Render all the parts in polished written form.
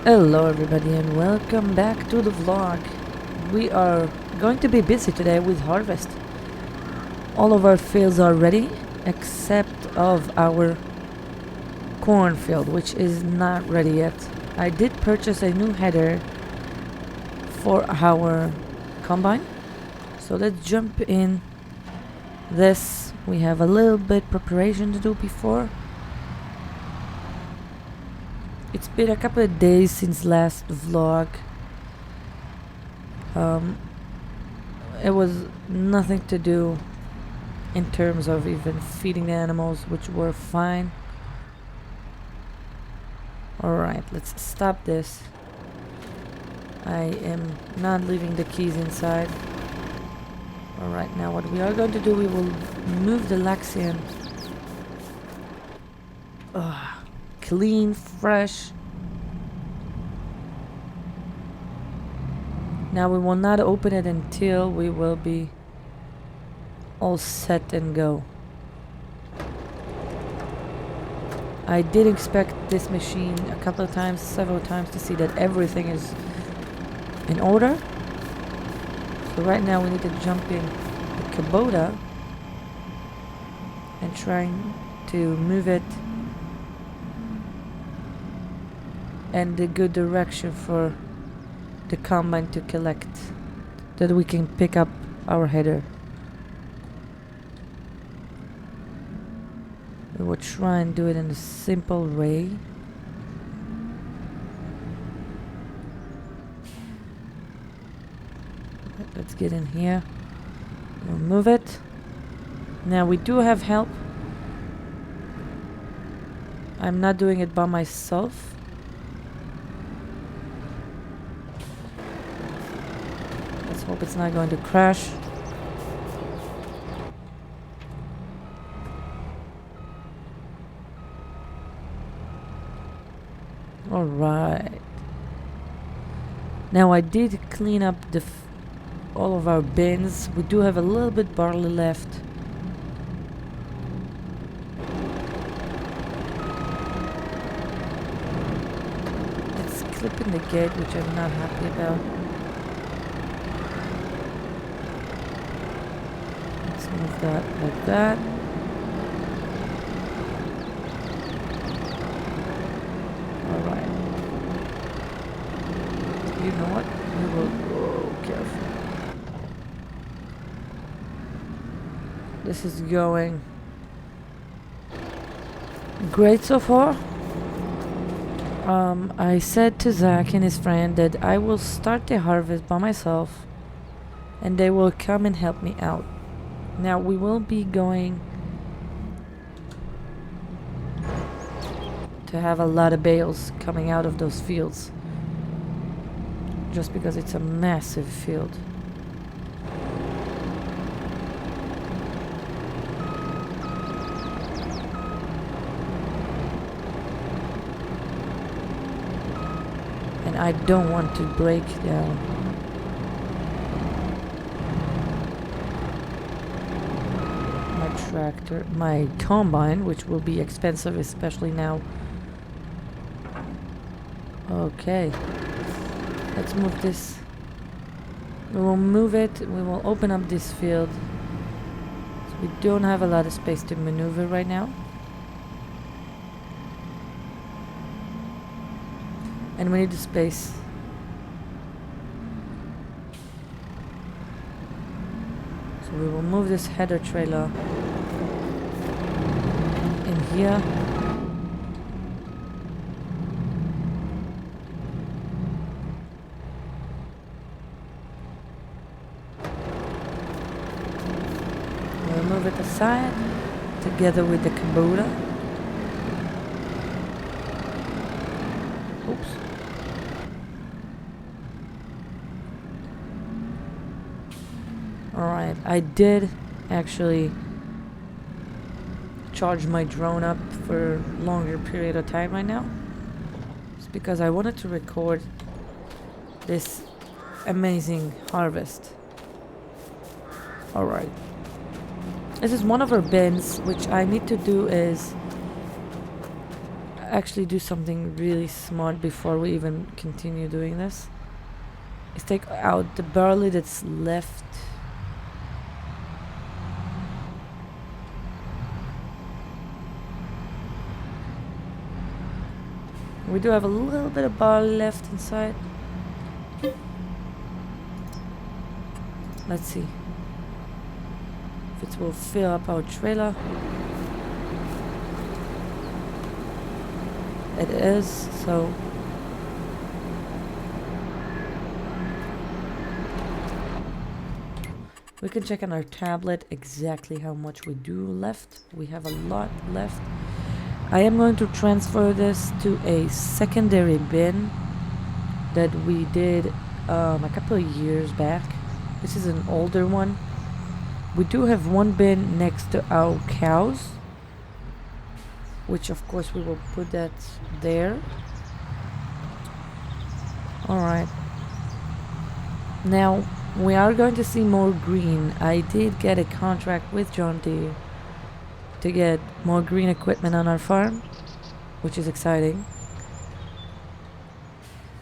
Hello everybody and welcome back to the vlog. We are going to be busy today with harvest. All of our fields are ready except of our cornfield, which is not ready yet. I did purchase a new header for our combine. So let's jump in this. We have a little bit preparation to do before. It's been a couple of days since last vlog. It was nothing to do in terms of even feeding the animals, which were fine. Alright, let's stop this. I am not leaving the keys inside. Alright, now what we are going to do, we will move the Laxian. Clean, fresh. Now we will not open it until we will be all set and go. I did inspect this machine a couple of times, several times, to see that everything is in order. So right now we need to jump in the Kubota and trying to move it in the good direction for the combine to collect, that we can pick up our header. We will try and do it in a simple way. Let's get in here. We'll move it. Now we do have help. I'm not doing it by myself. Let's hope it's not going to crash. Alright. Now I did clean up all of our bins. We do have a little bit barley left. It's clipping the gate, which I'm not happy about. Let's move that like that. Alright. You know what? We will go careful. This is going great so far. I said to Zach and his friend that I will start the harvest by myself and they will come and help me out. Now we will be going to have a lot of bales coming out of those fields, just because it's a massive field. And I don't want to break down my tractor, my combine, which will be expensive, especially now. Okay, let's move this. We will move it. We will open up this field. So we don't have a lot of space to maneuver right now. And we need the space. So we will move this header trailer in here. We'll move it aside together with the Kubota. Oops. Alright, I did actually charge my drone up for a longer period of time right now. It's because I wanted to record this amazing harvest. Alright. This is one of our bins. Which I need to do is actually do something really smart before we even continue doing this. Is take out the barley that's left. We do have a little bit of barley left inside. Let's see if it will fill up our trailer. It is, so we can check on our tablet exactly how much we do left. We have a lot left. I am going to transfer this to a secondary bin that we did a couple of years back. This is an older one. We do have one bin next to our cows, which of course we will put that there. Alright. Now we are going to see more green. I did get a contract with John Deere to get more green equipment on our farm, which is exciting.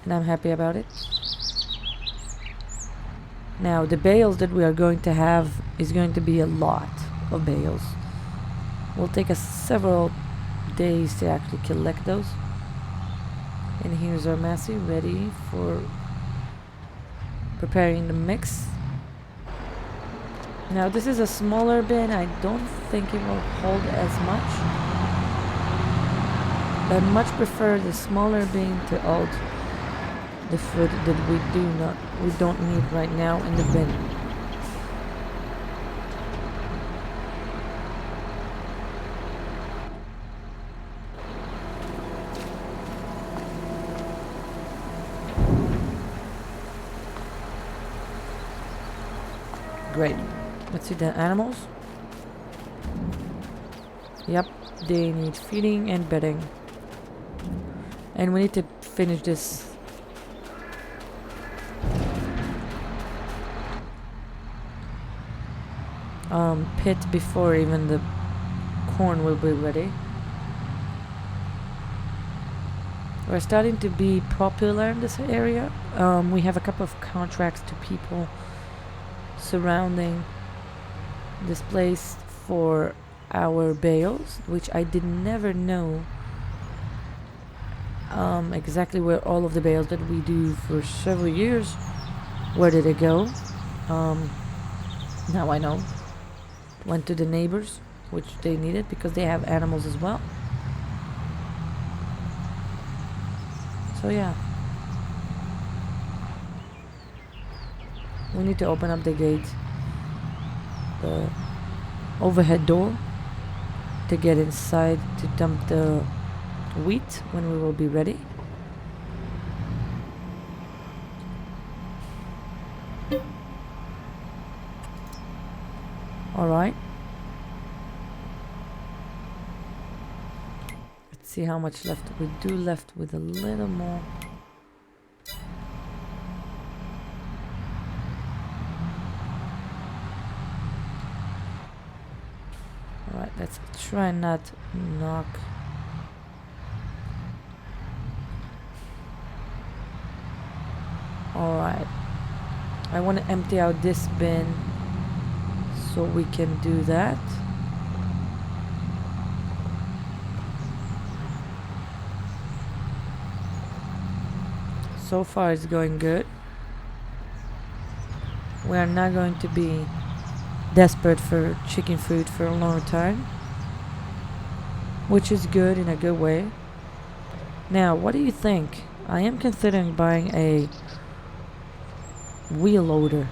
And I'm happy about it. Now the bales that we are going to have is going to be a lot of bales. Will take us several days to actually collect those. And here's our Massey ready for preparing the mix. Now this is a smaller bin. I don't think it will hold as much. I much prefer the smaller bin to hold the food that we don't need right now in the bin. Great. Let's see the animals. Yep, they need feeding and bedding. And we need to finish this. Pit before even the corn will be ready. We're starting to be popular in this area. We have a couple of contracts to people surrounding this place for our bales, which I did never know exactly where all of the bales that we do for several years, where did it go. Now I know. Went to the neighbors, which they needed because they have animals as well. So yeah, we need to open up the gate, the overhead door, to get inside to dump the wheat when we will be ready. Alright. Let's see how much left we do left with a little more. Alright, let's try not knock. Alright. I want to empty out this bin so we can do that. So far it's going good. We are not going to be desperate for chicken food for a long time, which is good in a good way. Now, what do you think? I am considering buying a wheel loader,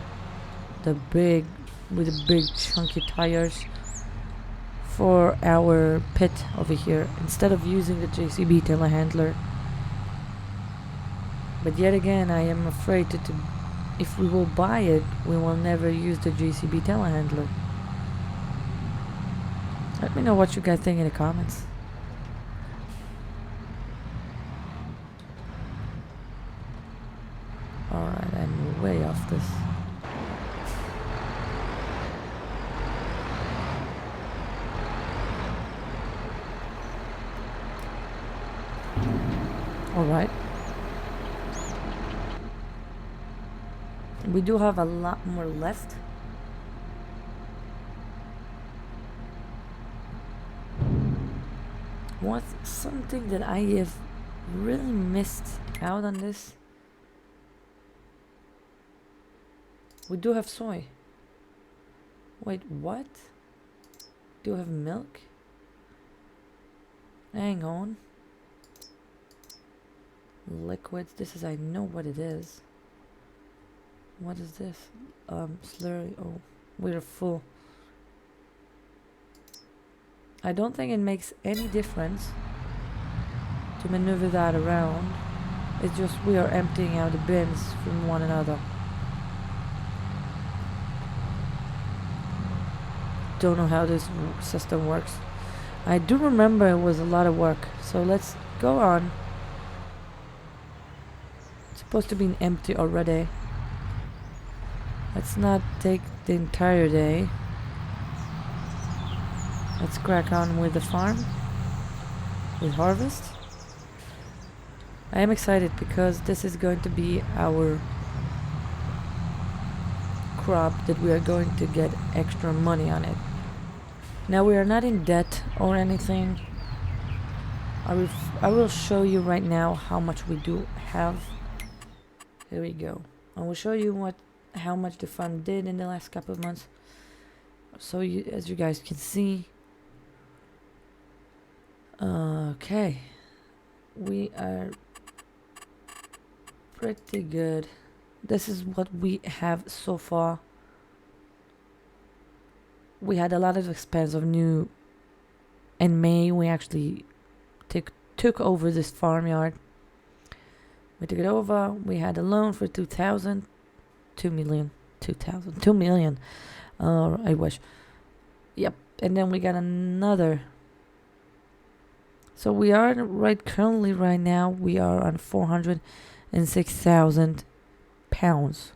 with the big chunky tires for our pit over here, instead of using the JCB telehandler. But yet again, I am afraid that if we will buy it, we will never use the JCB telehandler. Let me know what you guys think in the comments. Alright, I'm way off this. Alright. We do have a lot more left. What's something that I have really missed out on this? We do have soy. Wait, what? Do you have milk? Hang on. Liquids. This is, I know what it is. What is this? Slurry. Oh, we're full. I don't think it makes any difference to maneuver that around. It's just we are emptying out the bins from one another. Don't know how this system works. I do remember it was a lot of work. So let's go on. It's supposed to be empty already. Let's not take the entire day. Let's crack on with the farm, with harvest. I am excited because this is going to be our crop that we are going to get extra money on it. Now we are not in debt or anything. I will show you right now how much we do have. Here we go. I will show you how much the farm did in the last couple of months. So as you guys can see. Okay, we are pretty good. This is what we have so far. We had a lot of expense of new. In May, we actually took over this farmyard. We took it over. We had a loan for 2 million. I wish. Yep, and then we got another. So we are currently right now we are on 406,000 pounds,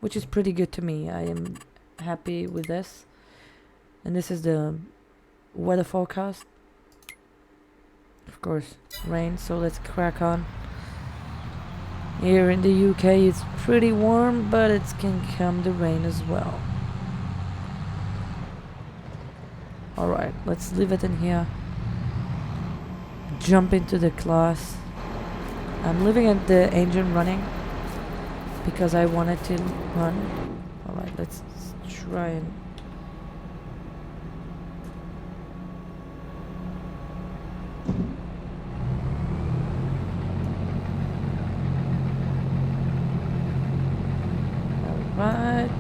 which is pretty good to me. I am happy with this. And this is the weather forecast. Of course, rain, so let's crack on. Here in the UK it's pretty warm, but it can come the rain as well. Alright, let's leave it in here. Jump into the class. I'm leaving at the engine running because I wanted to run. Alright, let's try and alright.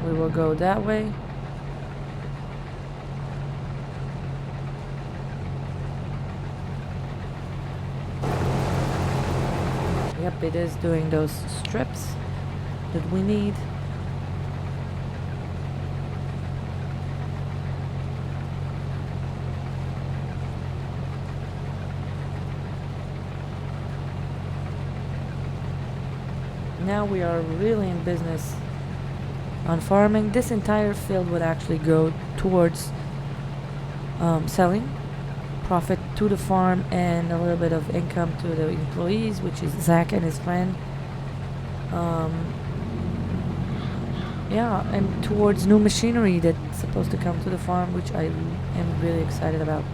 We will go that way. Yep, it is doing those strips that we need. Now we are really in business on farming. This entire field would actually go towards selling, profit to the farm, and a little bit of income to the employees, which is Zach and his friend. Yeah, and towards new machinery that's supposed to come to the farm, which I am really excited about.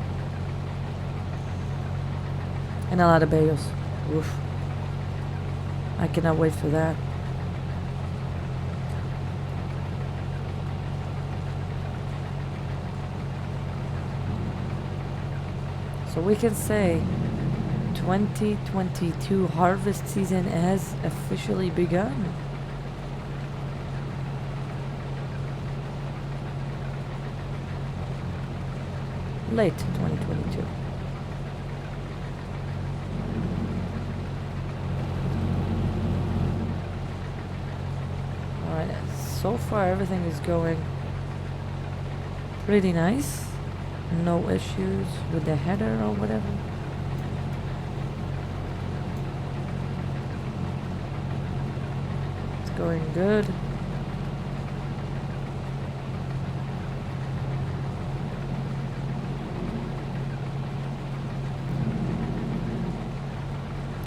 And a lot of bales. Oof. I cannot wait for that. So we can say 2022 harvest season has officially begun. Late 2022. Alright, so far everything is going pretty nice. No issues with the header or whatever. It's going good.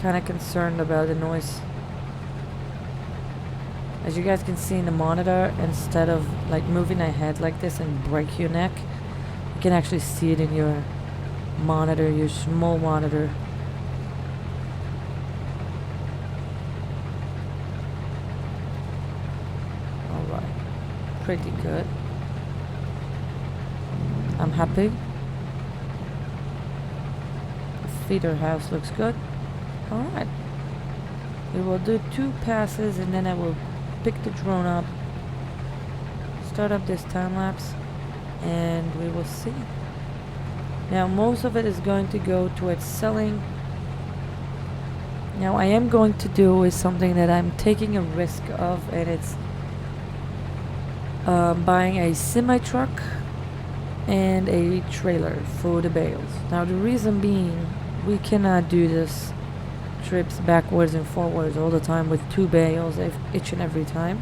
kind of concerned about the noise. As you guys can see in the monitor, instead of like moving a head like this and break your neck, you can actually see it in your monitor, your small monitor. Alright, pretty good. I'm happy. The feeder house looks good. Alright. We will do 2 passes and then I will pick the drone up, start up this time lapse, and we will see. Now most of it is going to go towards selling. Now I am going to do is something that I'm taking a risk of, and it's buying a semi-truck and a trailer for the bales. Now the reason being, we cannot do this trips backwards and forwards all the time with 2 bales each and every time.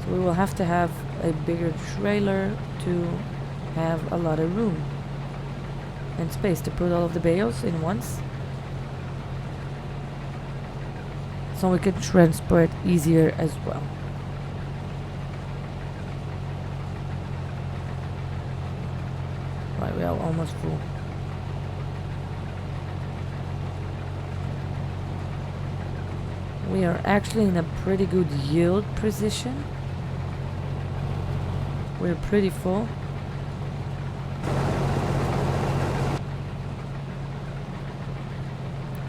So we will have to have a bigger trailer to have a lot of room and space to put all of the bales in once, so we can transport easier as well. Right, we are almost full. We are actually in a pretty good yield position. We're pretty full.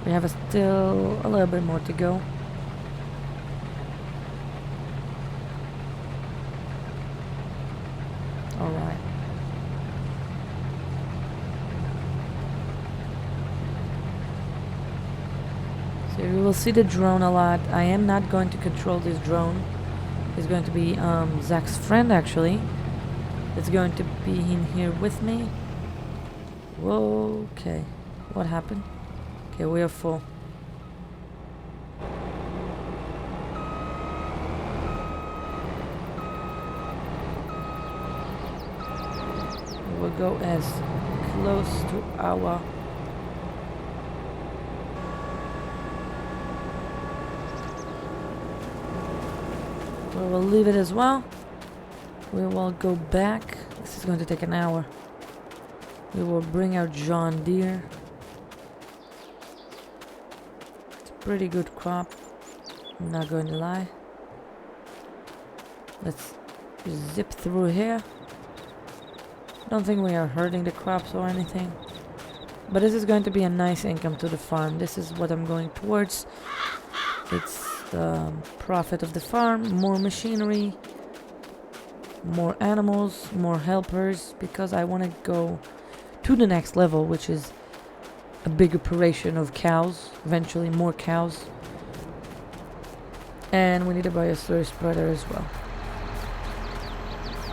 We have still a little bit more to go. Alright. So you will see the drone a lot. I am not going to control this drone. It's going to be Zach's friend actually. It's going to be in here with me. Whoa, okay. What happened? Okay, we are full. We will go as close to our we will leave it as well. We will go back. This is going to take an hour. We will bring our John Deere. It's a pretty good crop, I'm not going to lie. Let's zip through here. Don't think we are hurting the crops or anything, but this is going to be a nice income to the farm. This is what I'm going towards. It's the profit of the farm, more machinery, more animals, more helpers, because I want to go to the next level, which is a big operation of cows, eventually more cows. And we need to buy a slurry spreader as well.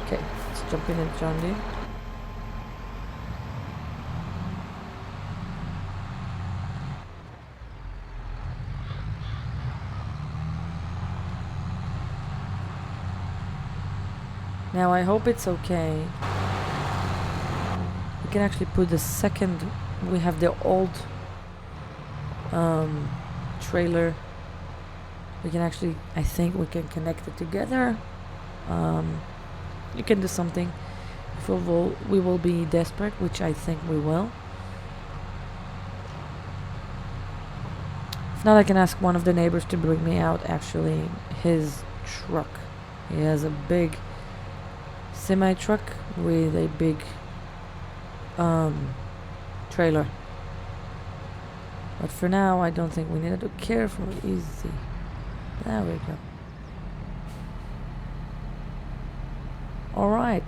Okay, let's jump in at John Deere. Now I hope it's okay. We can actually put the second. We have the old trailer. We can actually, I think we can connect it together. You can do something. If we will be desperate, which I think we will. If not, I can ask one of the neighbors to bring me out actually his truck. He has a big semi-truck with a big trailer. But for now, I don't think we need to. Careful, easy. There we go. Alright.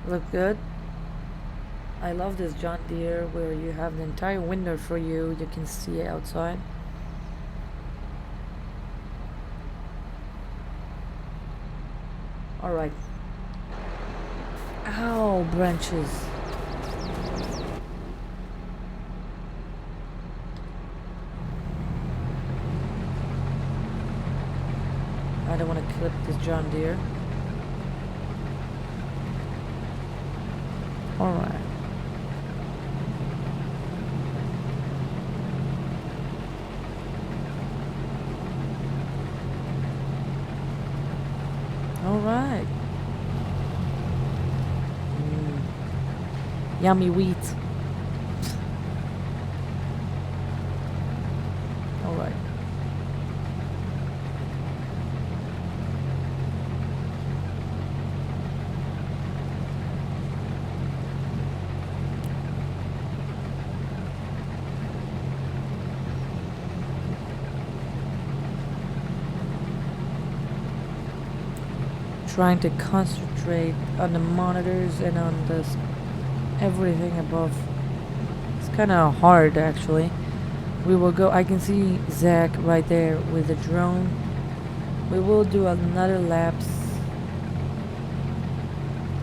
Look good. I love this John Deere where you have the entire window for you. You can see outside. Alright. Ow, branches. don't want to clip this John Deere. Alright. Alright. Yummy wheat. Alright. Trying to concentrate on the monitors and on this everything above. It's kind of hard actually. We will go. I can see Zach right there with the drone. We will do another lapse,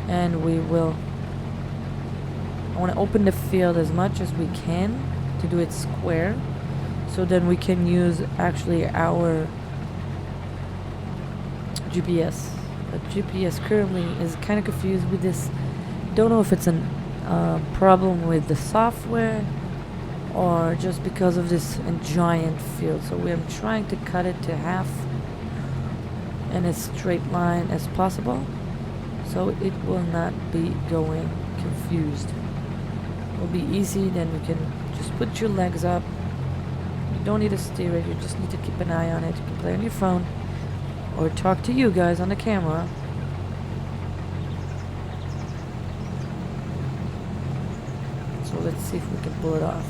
and we will. I want to open the field as much as we can to do it square, so then we can use actually our GPS. The GPS currently is kind of confused with this. Don't know if it's a problem with the software or just because of this giant field. So we are trying to cut it to half in a straight line as possible, so it will not be going confused. It will be easy. Then you can just put your legs up. You don't need to steer it. You just need to keep an eye on it. You can play on your phone or talk to you guys on the camera. So let's see if we can pull it off.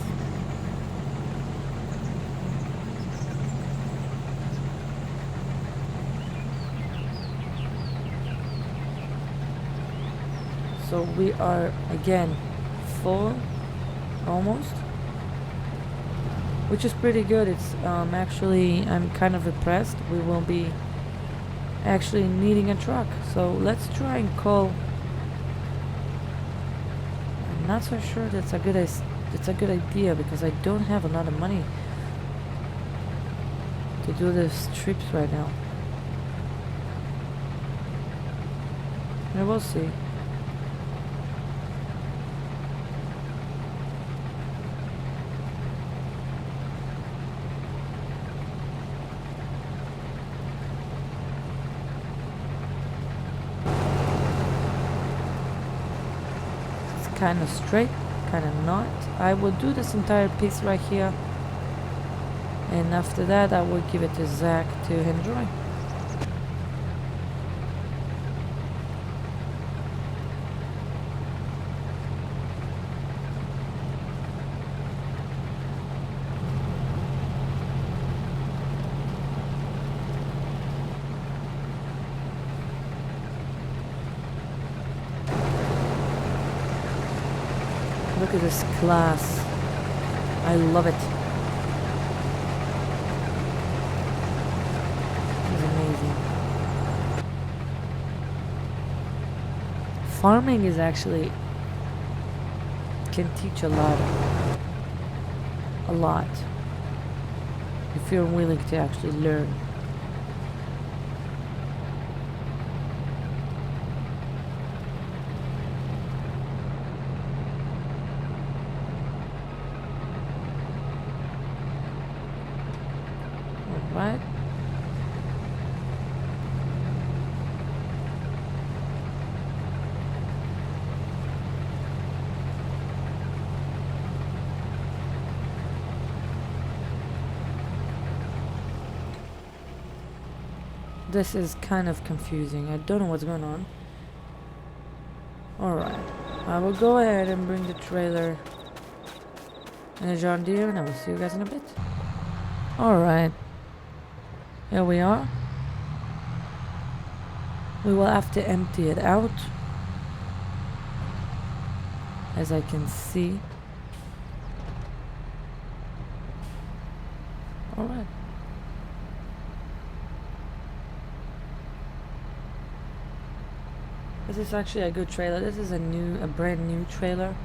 So we are again full almost, which is pretty good. It's actually, I'm kind of impressed. We will be actually needing a truck, so let's try and call. I'm not so sure that's a good idea because I don't have a lot of money to do this trips right now. And we'll see. Kind of straight, kind of not. I will do this entire piece right here, and after that I will give it to Zach to enjoy. Look at this class. I love it. It's amazing. Farming is actually can teach a lot. A lot. If you're willing to actually learn. Right? This is kind of confusing. I don't know what's going on. Alright. I will go ahead and bring the trailer and the John Deere, and I will see you guys in a bit. Alright. Here we are. We will have to empty it out, as I can see. Alright. This is actually a good trailer. This is a brand new trailer.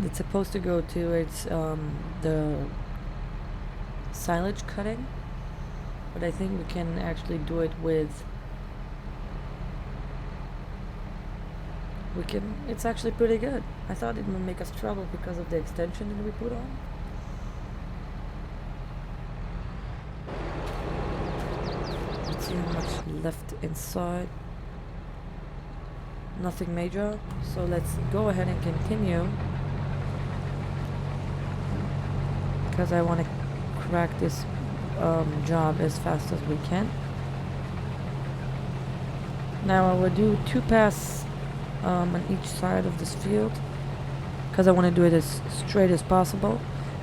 It's supposed to go to the silage cutting. but I think we can actually do it with. It's actually pretty good. I thought it would make us trouble because of the extension that we put on. Let's see how much left inside. Nothing major, so let's go ahead and continue, because I want to crack this job as fast as we can. Now I will do 2 passes on each side of this field, because I want to do it as straight as possible.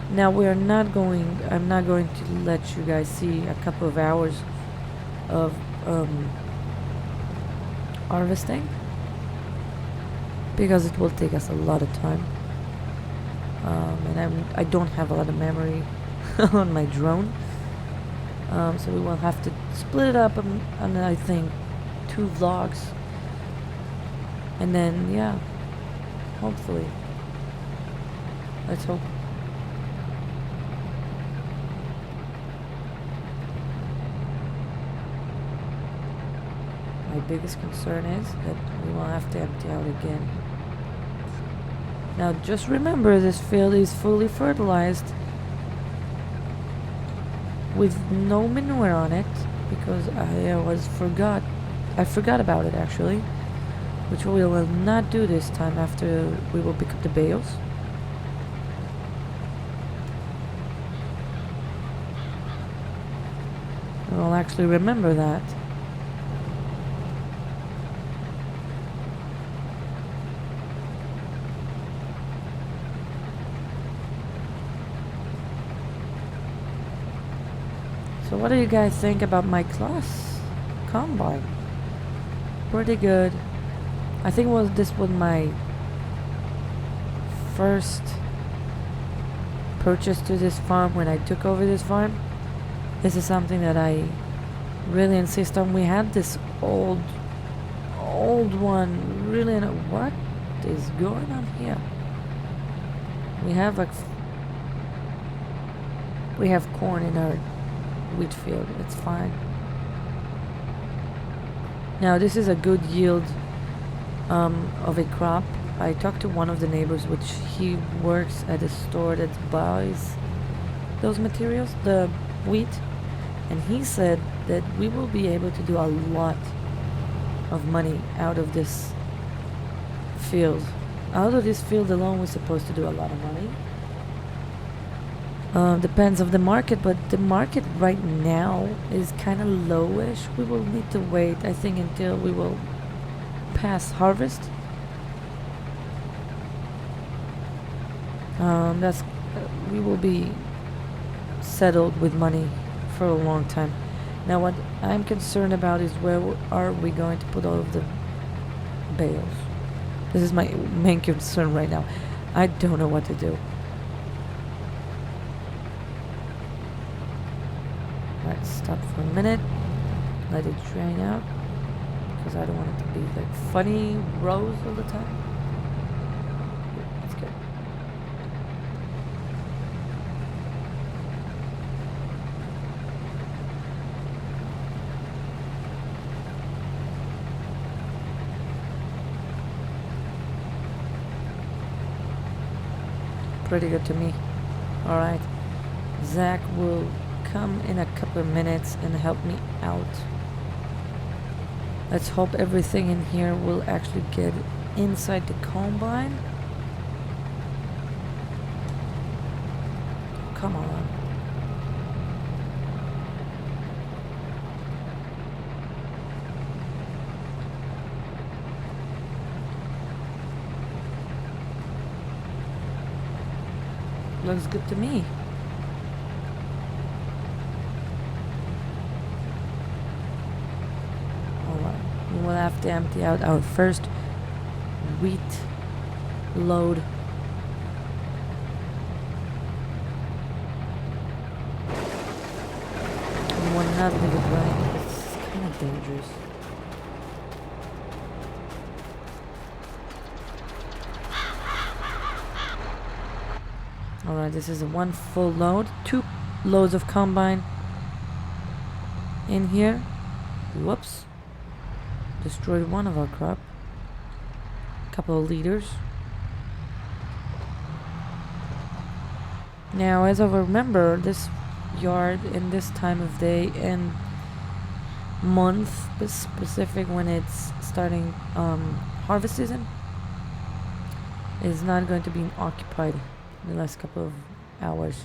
Now I'm not going to let you guys see a couple of hours of harvesting, because it will take us a lot of time, and I don't have a lot of memory on my drone, so we will have to split it up on I think 2 vlogs, and then yeah, hopefully, let's hope. My biggest concern is that we will have to empty out again. Now just remember, this field is fully fertilized with no manure on it, because I forgot about it actually, which we will not do this time after we will pick up the bales. We'll actually remember that. So what do you guys think about my class combine? Pretty good. I think this was my first purchase to this farm when I took over this farm. This is something that I really insist on. We had this old one. Really, what is going on here? We have corn in our wheat field. It's fine. Now this is a good yield of a crop. I talked to one of the neighbors, which he works at a store that buys those materials, the wheat, and he said that we will be able to do a lot of money out of this field. Out of this field alone, we're supposed to do a lot of money. Depends on the market, but the market right now is kind of lowish. We will need to wait, I think, until we will pass harvest. We will be settled with money for a long time. Now what I'm concerned about is where are we going to put all of the bales. This is my main concern right now. I don't know what to do. Let's stop for a minute, let it drain out, because I don't want it to be like funny rows all the time. That's good. Pretty good to me. Alright, Zach will come in a couple of minutes and help me out. Let's hope everything in here will actually get inside the combine. Come on. Looks good to me. We'll have to empty out our first wheat load. We will not leave it running. It's kind of dangerous. Alright, this is a 1 full load. 2 loads of combine. in here. Whoops. Destroyed one of our crop. Couple of liters. Now, as I remember, this yard in this time of day and month, specific when it's starting harvest season, is not going to be occupied in the last couple of hours.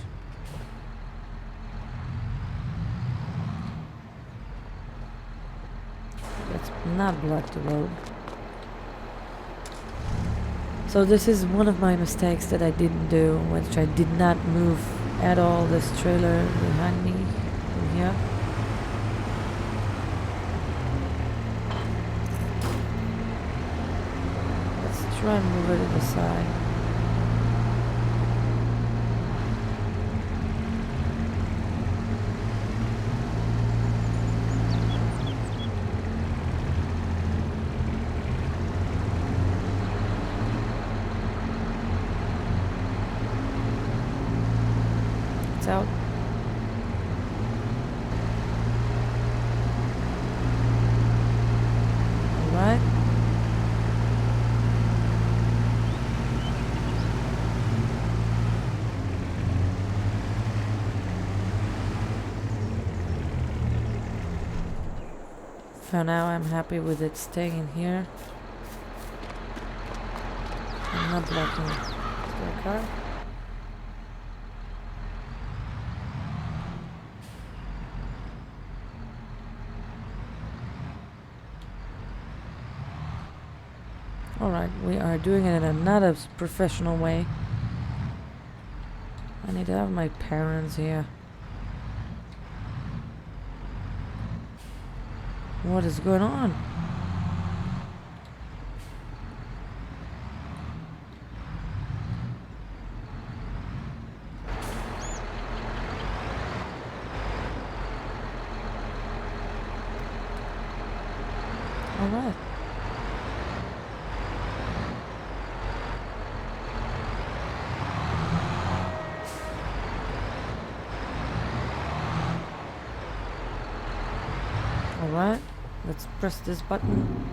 Let's not block the road. So this is one of my mistakes that I didn't do, which I did not move at all this trailer behind me in here. Let's try and move it to the side. Out. Alright. For now, I'm happy with it staying in here. I'm not blocking the car. Alright, we are doing it in another professional way. I need to have my parents here. What is going on? Alright. Alright, let's press this button.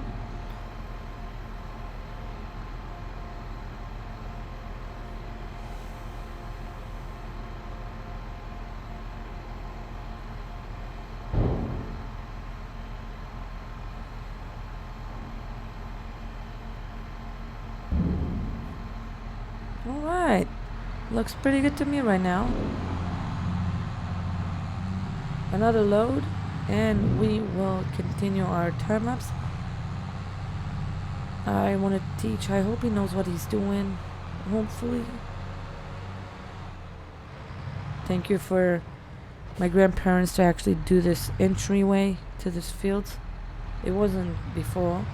Alright, looks pretty good to me right now. Another load. And we will continue our time lapse. I want to teach. I hope he knows what he's doing. Hopefully. Thank you for my grandparents to actually do this entryway to this field. It wasn't before.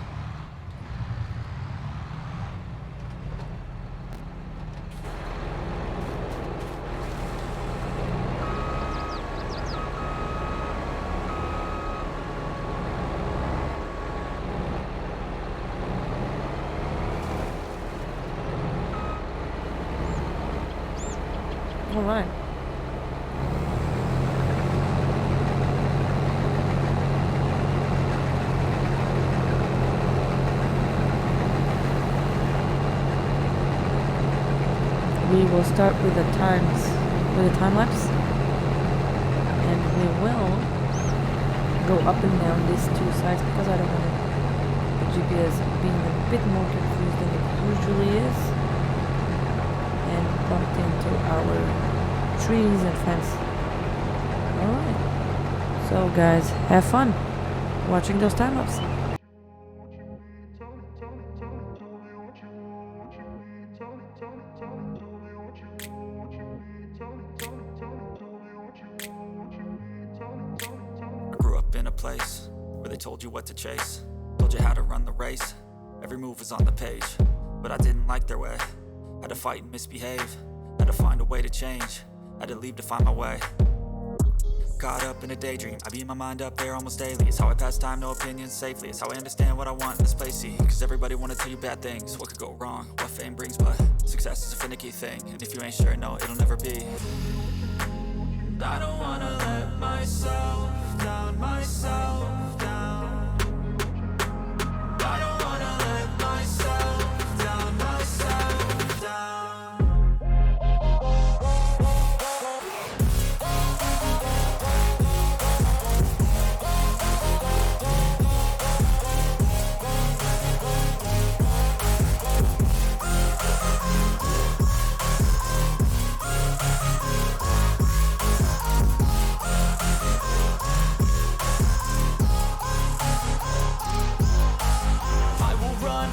All right. We will start with the time lapse, and we will go up and down these two sides because I don't want the GPS being a bit more confused than it usually is, and bumped into our trees and fence. Alright. So guys, have fun watching those time lapses. I grew up in a place where they told you what to chase, told you how to run the race. Every move was on the page, but I didn't like their way. Had to fight and misbehave, had to find a way to change, had to leave to find my way. Caught up in a daydream, I beat my mind up there almost daily. It's how I pass time, no opinions safely. It's how I understand what I want in this place, see. Cause everybody wanna tell you bad things, what could go wrong, what fame brings. But success is a finicky thing, and if you ain't sure, no, it'll never be. And I don't wanna let myself down, myself down. I don't wanna let myself down, myself down.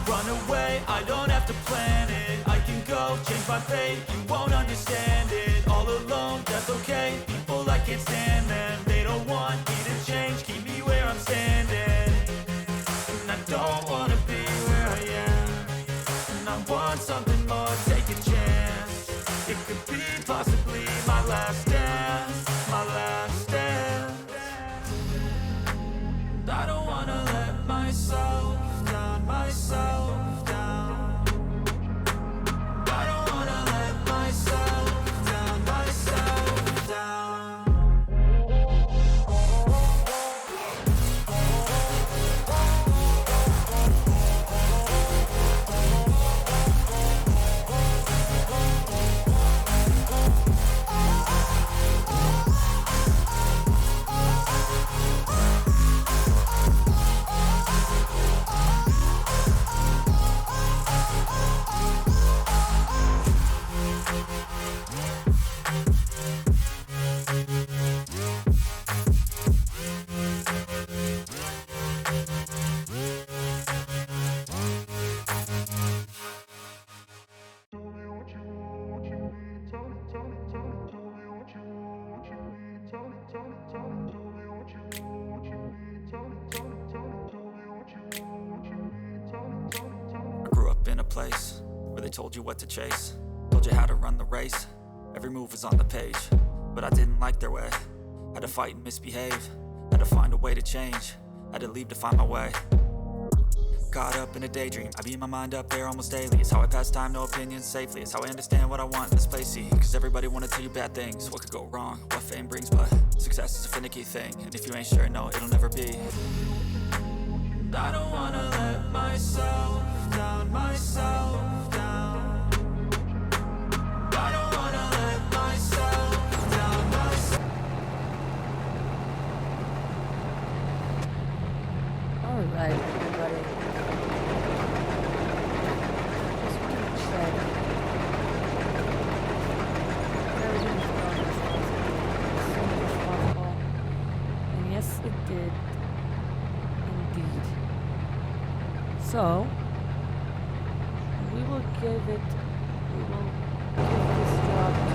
Run away, I don't have to plan it. I can go, change my fate, you won't understand it. All alone, that's okay, people I can't stand them. They don't want me to change, keep me where I'm standing. And I don't wanna be where I am, and I want something more, take a chance. It could be possibly my last dance, my last dance. And I don't wanna let myself down, myself down. I don't wanna let myself down, myself down. I grew up in a place where they told you what to chase, told you how to run the race. Every move was on the page, but I didn't like their way. Had to fight and misbehave, had to find a way to change, had to leave to find my way. Caught up in a daydream, I beat my mind up there almost daily. It's how I pass time, no opinions safely. It's how I understand what I want in this place, see. Cause everybody wanna tell you bad things, what could go wrong, what fame brings. But success is a finicky thing, and if you ain't sure, no, it'll never be. And I don't wanna let myself down, myself down. I don't wanna let myself down, myself. Alright, everybody. Just want to check. Everything is going as soon as possible. And yes, it did. Indeed. So, we will give this job to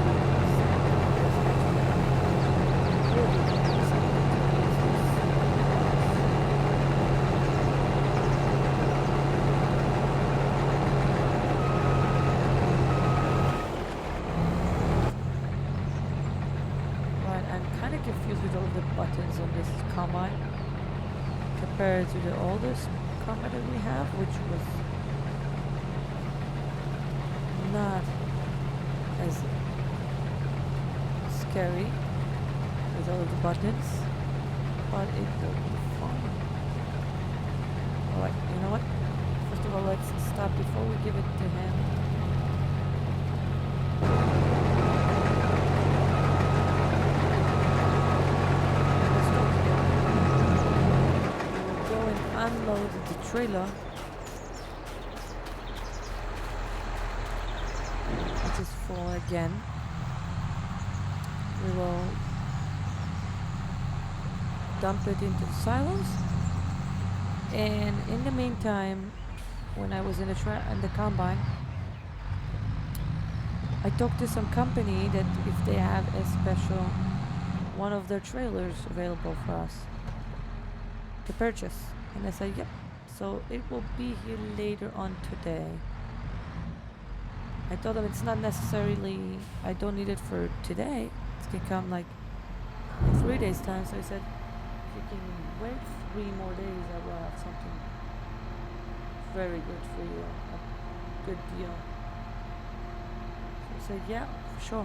confused with all the buttons on this combine compared to the oldest combine that we have, which was not as scary with all of the buttons, but it will be fine. Alright, you know what? First of all, let's stop before we give it to him. Unload the trailer, which is full again. We will dump it into the silos, and in the meantime, when I was in the combine, I talked to some company that if they have a special one of their trailers available for us to purchase. And I said, yep. So it will be here later on today. I told them it's not necessarily, I don't need it for today. It can come like in 3 days time. So I said, if you can wait 3 more days, I will have something very good for you. A good deal. So I said, yeah, for sure.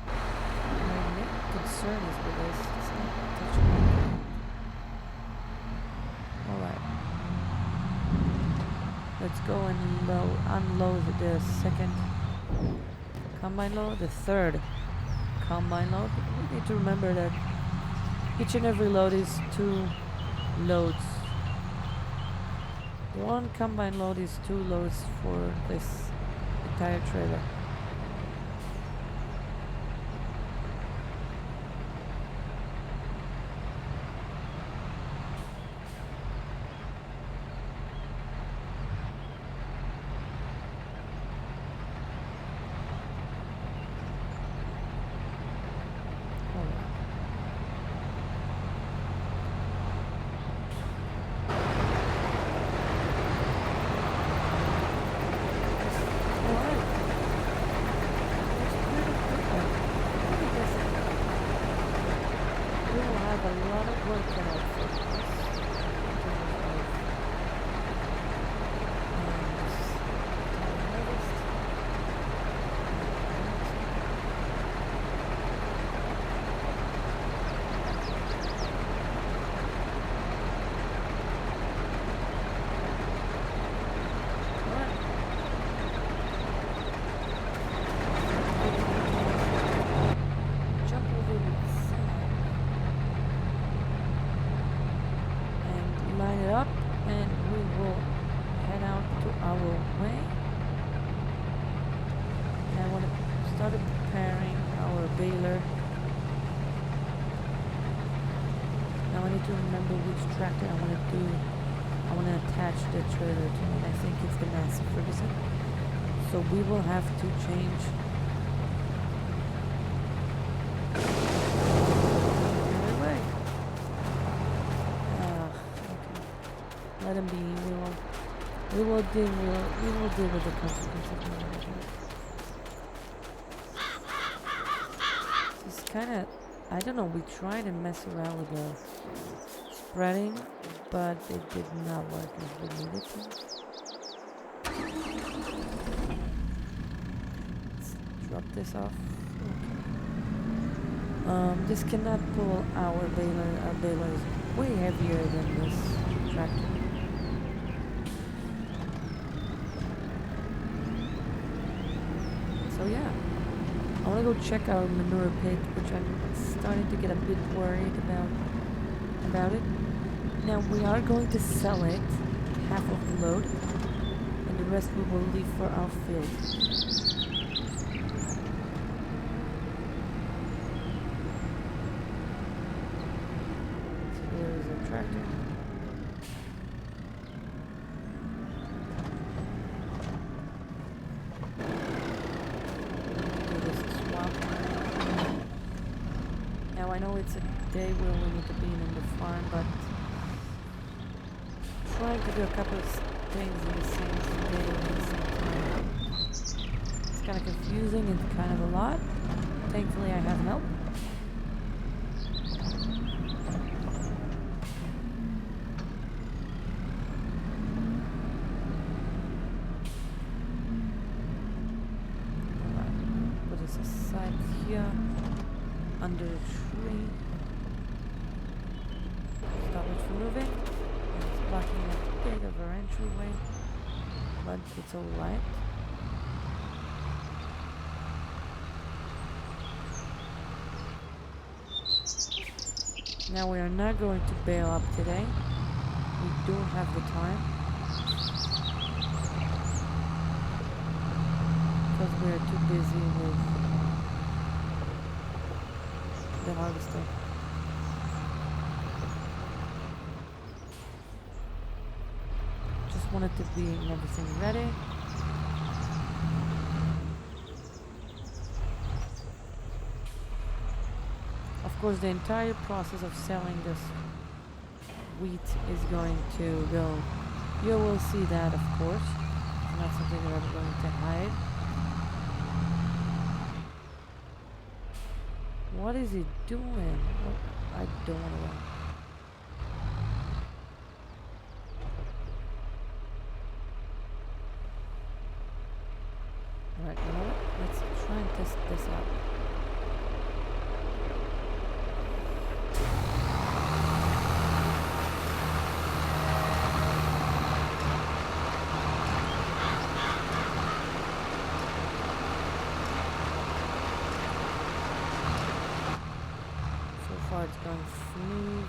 My neck concern is with this. It's not touching my ground. Alright. Let's go and unload the second combine load, the third combine load. We need to remember that each and every load is 2 loads. One combine load is 2 loads for this entire trailer. Tractor I want to attach the trailer to, and I think it's the Massey Ferguson. So we will have to change. Anyway, okay. Let him be. We will deal with the consequences. It's kind of, I don't know. We tried and mess around with the spreading, but it did not work as we needed to. Let's drop this off. Okay. This cannot pull our baler. Our baler is way heavier than this tractor. So yeah, I want to go check our manure pit, which I'm starting to get a bit worried about it. Now we are going to sell it, half of the load, and the rest we will leave for our field. So there is a tractor. Do this swap. Now I know it's a day where we need to be in the farm, but trying to do a couple of things in the same day at the same time. It's kind of confusing and kind of a lot. Thankfully I have help. Alright, put this aside here, under the tree. Stop it from moving. Blocking a bit of our entryway, but it's alright. Now we are not going to bail up today. We do have the time because we are too busy with the harvester. Wanted to be everything ready. Of course, the entire process of selling this wheat is going to go. You will see that, of course. It's not something that I'm going to hide. What is he doing? I don't want to run. Alright, you know what? Let's try and test this out. far it's going smooth.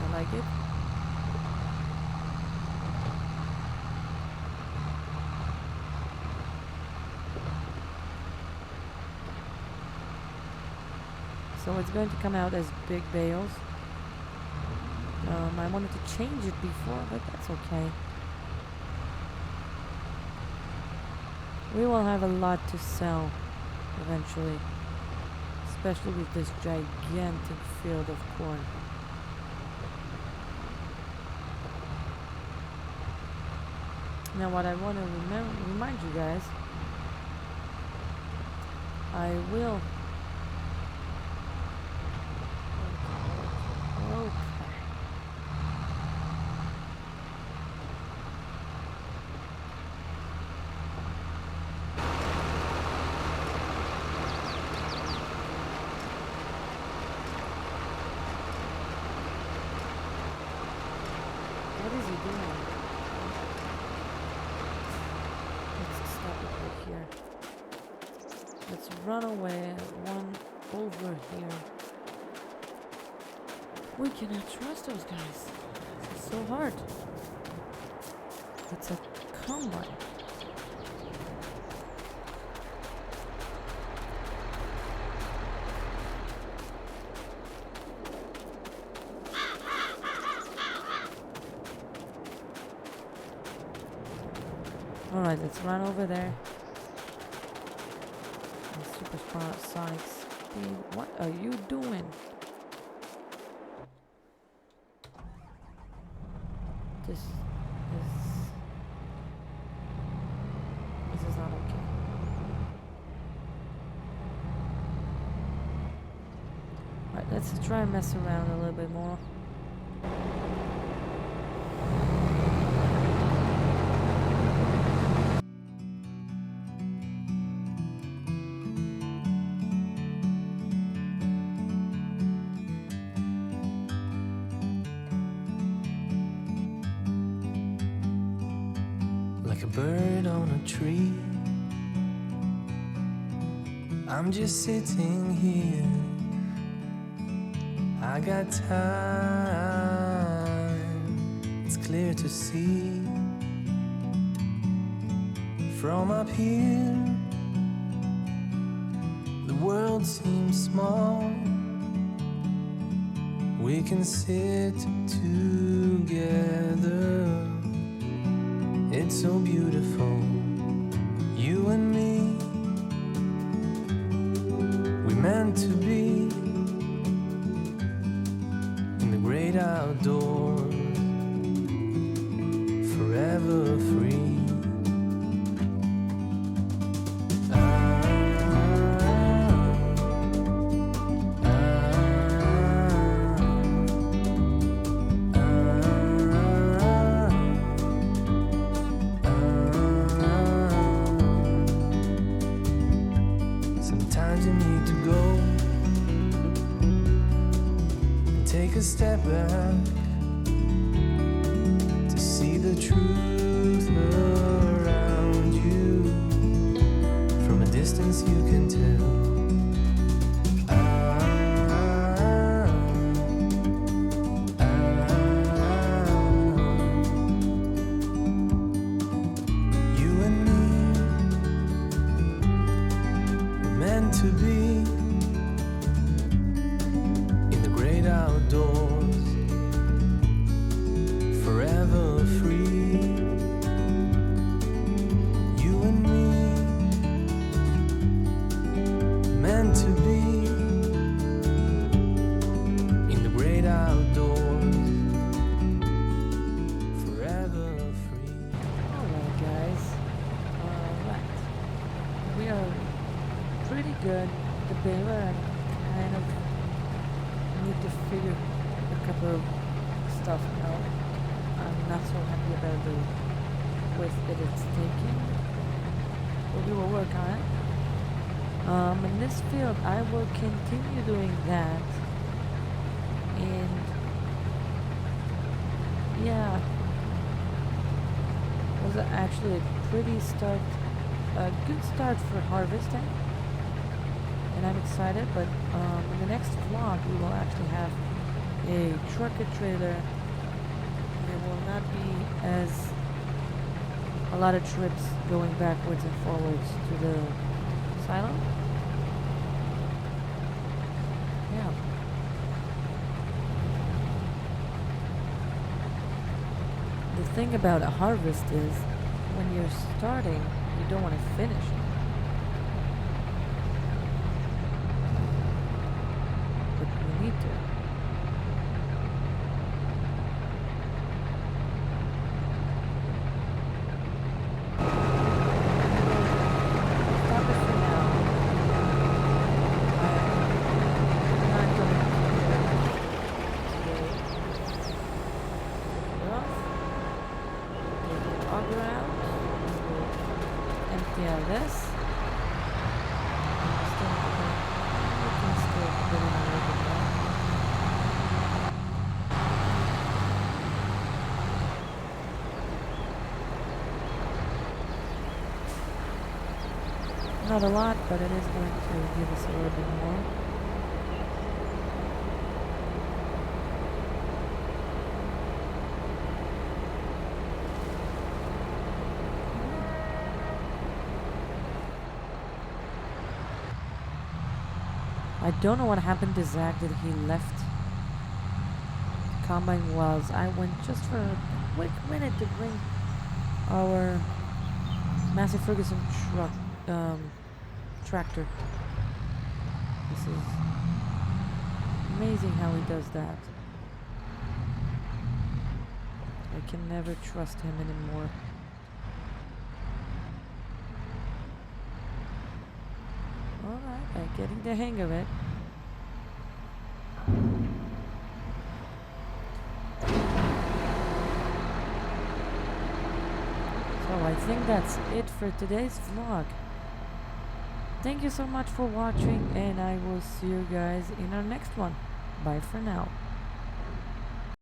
I like it. So it's going to come out as big bales. I wanted to change it before, but that's okay. We will have a lot to sell eventually, especially with this gigantic field of corn. Now what I want to remind you guys, I will... Okay. What is he doing? Let's stop it right here. Let's run away. One over here. We cannot trust those guys. This is so hard. It's a combine. Alright, let's run over there. Supersonic speed. What are you doing? This is not okay. Alright, let's try and mess around a little bit more. Like a bird on a tree, I'm just sitting here. I got time, it's clear to see. From up here, the world seems small. We can sit together. It's so beautiful, you and me. We meant to be in the great outdoors, forever free. Sometimes you need to go and take a step back to see the truth around you. From a distance you can tell. You and me were meant to be in the great outdoors, forever free. You and me, meant to be in the great outdoors, forever free. Alright guys. Alright. We are pretty good. The baler, and kind of need to figure a couple of stuff out. I'm not so happy about the width that it's taking, but we will work on it. In this field I will continue doing that, and yeah, it was actually a good start for harvesting. and I'm excited, but in the next vlog we will actually have a trucker trailer, and it will not be as a lot of trips going backwards and forwards to the asylum. Yeah. The thing about a harvest is when you're starting, you don't want to finish it. But we need to. Stop it for now. I'm not going to today. Take it off. Take the auger out. We'll empty out this. We can still put in a little bit more. Not a lot, but it is going to give us a little bit more. I don't know what happened to Zach that he left combine whilst I went just for a quick minute to bring our Massey Ferguson tractor. This is amazing how he does that. I can never trust him anymore. Alright, I'm getting the hang of it. So I think that's it for today's vlog. Thank you so much for watching, and I will see you guys in our next one. Bye for now.